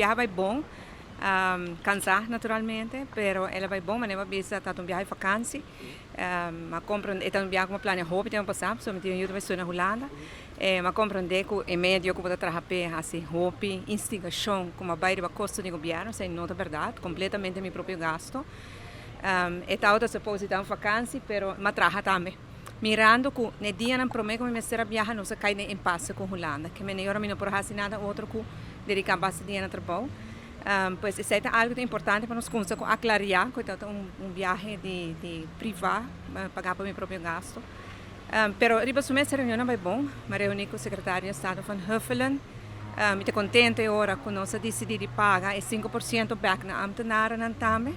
viaje vai bom, cansar naturalmente, pero ela vai bom, mas não bisa tá um viaje vacância, mas compreende, é um viaje como plano hope tem passar, so me tem ajuda vai na Holanda, mas compreende que é médio que pode trabalhar assim hope, instigação, como vai de custo de governo, sem nota verdade, completamente meu próprio gasto. E tal da supposi da vacância, pero ma traha também. Mirando que no dia não prometo que me será viajar, não se cai nem impasse com Holanda, que me não me por fazer nada outro que dedicar bastante dia no trabalho. Pois isso é algo importante para nós conseguir aclarar que é viagem de privado, pagar para meu próprio gasto. Pero riba essa reunião vai bom, me reuni com o secretário de Estado van Huffelen. Estou contente agora que nós decidimos pagar 5% back na ambtenaren também.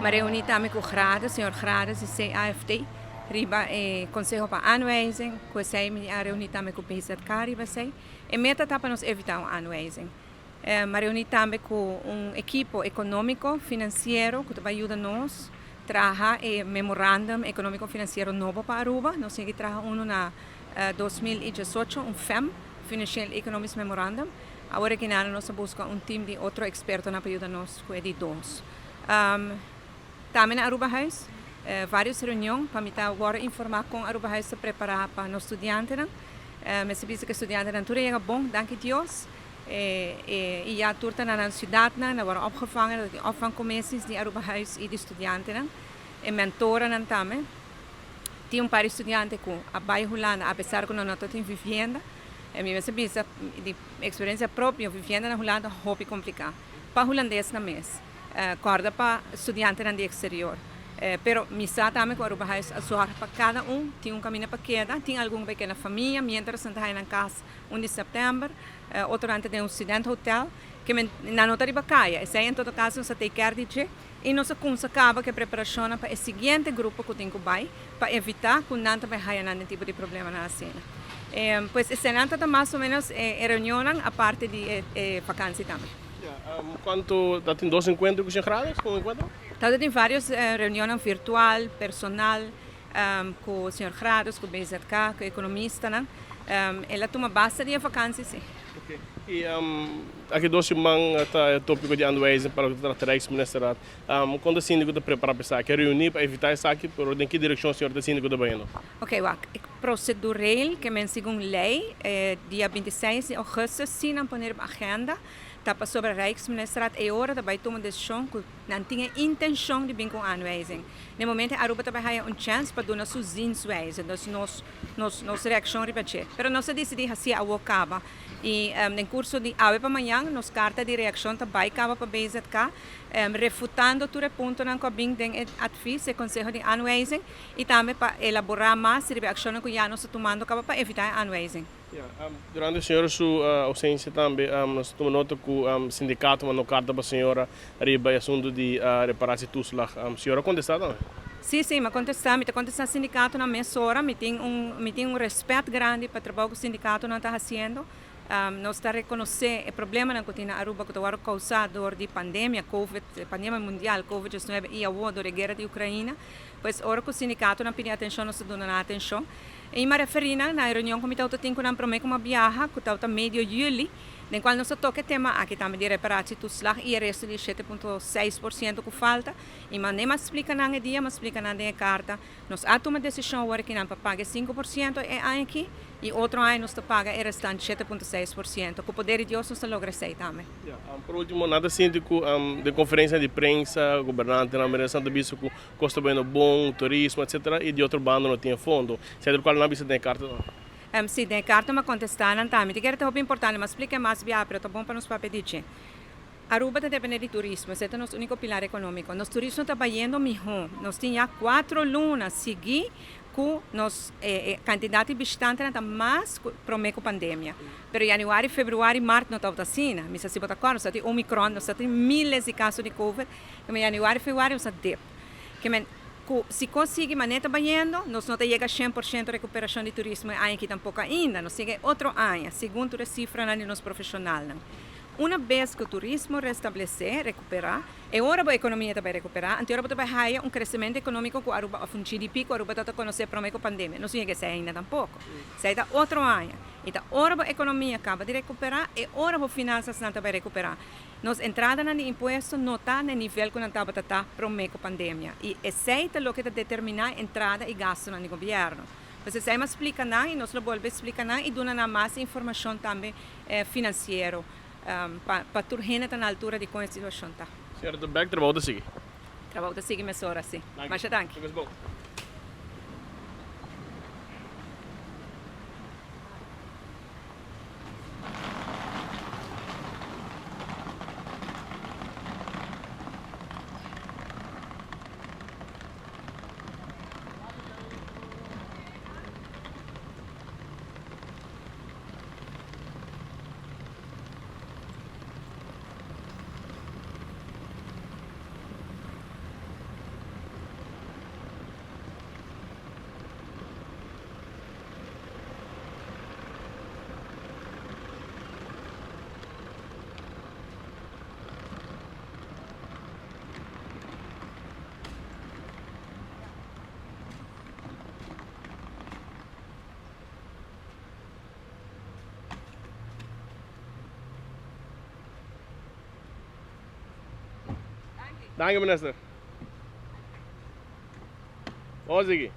Me reuni também com o Grades, o senhor Grades e CAFD, riba conselho para aanwijzing, que sei me reuni também com o PZK, riba sei, e meta para nós evitar uma aanwijzing. Me reuni também com equipe econômico, financeiro, que vai ajudar nós a trabalhar memorandum econômico financeiro novo para Aruba. Nós temos que trabalhar na 2018, FEM, Financial Economic Memorandum. Agora que nada, nós buscamos time de outro experto para ajudar nós com editores. Também na Aruba House, várias reuniões para me agora informar com a Aruba House se preparar para os estudantes. Me se que estudantes não tudo é bom, danke Deus. E a turta na cidade na worden opgevangen, de opvangcommissies die Aruba House e de estudanten e mentoren também. Tinha paar estudantes que a Bahia Holanda, apesar que não tem vivienda, me se bisa de experiência própria, vivienda na Holanda é complicado. Para holandês na mês. Corda para estudantes no exterior. Pero me está também com a Aruba House a sorra para cada tem caminho para cada, tem alguma pequena família, mientras sentar na casa 1 de setembro, outro antes de student hotel, que na nota de bacaia, e em todo caso nós tem que dizer, e nós acaba que a preparação para o seguinte grupo que tem que vai, para evitar que não vai haver nenhum tipo de problema na cena. Pois esse ano está mais ou menos reunião a parte de vacância também. Quanto tem 2 encontros com os entradas? Então, tem várias reuniões virtual, personal, com o Sr. Grados, com o BZK, com o economista. Ela toma bastante vacância, sim. Okay. E aqui 2 semanas está o tópico de aanwijzing para o Rijksministeriaat. Quando o síndico está preparado para isso, reunir para evitar isso aqui, por em que direção o senhor do síndico está indo? Ok, procedural, que é segundo lei, dia 26 de agosto, sim, a poner na agenda. Tapa sobre a Rijksministeriaat é hora de vai tomar decisão que não tinha intenção de vir com aanwijzing. No momento, a Aruba também tem chance para dar nossa zienswijze, nossa reação repetir. Mas nós decidimos assim a acaba. E no curso de hoje para amanhã, nossa carta de reação também acaba para a BZK, refutando todo o ponto que vem de advies e conselho de aanwijzing e também para elaborar mais a reação que já nós estamos tomando para evitar a aanwijzing. Durante a senhora sua ausência também, nós tomamos nota que o sindicato mandou carta para a senhora arriba o assunto de reparar-se tudo lá. A senhora contestou também? Sim, mas contestar ao sindicato na mesma hora, me tem respeito grande para o trabalho que o sindicato não está fazendo. Nós estamos reconhecendo o problema que tem na Aruba, que está causado de pandemia, pandemia mundial, Covid-19 e a guerra da Ucrânia. Pois, ora que o sindicato não pede atenção, nós damos atenção. E me referi na reunião que eu tenho com uma viagem, que está meio de julho, no qual nós toca o tema aqui também de reparar-se tudo lá e o resto de 7,6% que falta. E mas nem me explica nada dia, me explica nada em carta. Nós tomamos uma decisão agora que não paga 5% aqui e outro ano nós paga o restante 7,6%. Com o poder de Deus nós logramos também. Por último, nada síndico de conferência de prensa, governante na América Santa Bisa que custa bem bom, turismo, etc. E de outro bando não tinha fundo. Certo, qual não bisa tem carta? Sim, tem carta me contestar também. Que era muito importante, mas explica mais bem, mas é bom para nos pedir. Aruba depende de turismo, esse é o nosso único pilar econômico. Nosso turismo está indo melhor. Nós tínhamos 4 lunas seguidas com nos candidatos e visitantes está mais promete a pandemia. Pero januário, fevereiro, março não está assim. Mas se você está nós temos Omicron, nós temos miles de casos de Covid. Em januário, fevereiro, nós temos se conseguir manter banhando, nós não chega a 100% de recuperação de turismo aqui tampouco ainda, nós chega outro ano, segundo a cifra dos profissionais. Uma vez que o turismo restabelecer, recuperar, e ora a economia vai recuperar, então ora vai haver crescimento econômico com um GDP que ora vai conhecer para a pandemia. Não sei que se ainda tampouco. Se ainda outro ano. Então ora a economia acaba de recuperar e ora a finanças não vai recuperar. Nos entrada no imposto não está no nível que não estava para a pandemia. E aceita o que determina entrada e gasto no governo. Você sai mais explica não e nós lo volve explicar não e dona mais informação também financeira para tur gente na altura de como a situação está. Senhora do Beck, trabalho da SIG. Trabalho da SIG mais horas, sim. Mas danke. Bom. Danke, Minister. Ó, Ziggy.